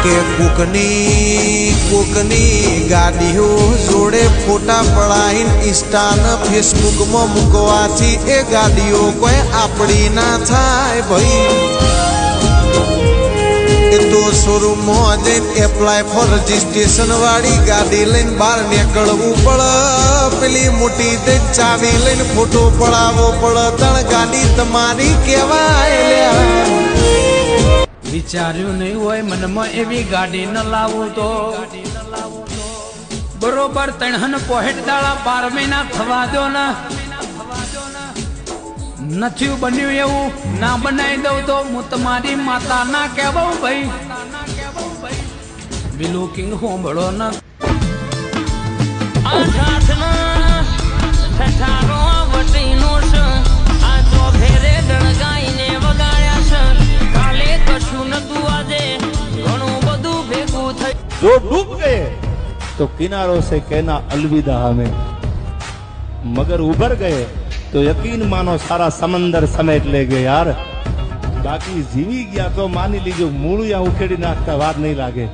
કે કોકની ગાડીઓ જોડે ફોટા પડાઈને ઇન્સ્ટા ને ફેસબુક માં મૂકવાથી એ ગાડીઓ કોઈ આપણી ના થાય ભાઈ. એ તો શોરૂમ માં જઈને એપ્લાય ફોર રજીસ્ટ્રેશન વાળી ગાડી લઈને બહાર નીકળવું પડે. પેલી મોટી તે ચાવી લઈને ફોટો પડાવવો પડે. તણ ગાડી તમારી કહેવાય. વિચાર્યું નહીં હોય મનમાં એવી ગાડી ન લાવું તો બરોબર 365 દાડા 12 મહિના થવા દો ને. નથી બન્યું એવું ના બનાવી દઉં તો હું તમારી માતા ના કહેવાઉં ભાઈ. બિલુ કિંગ હોંભળો ને जो डूब गए तो किनारों से कहना अलविदा हमें, मगर उभर गए तो यकीन मानो सारा समंदर समेट ले गए यार. बाकी जीवी गया तो मानी लीजिए मूळिया उखेड़ी नाखता वार नहीं लागे.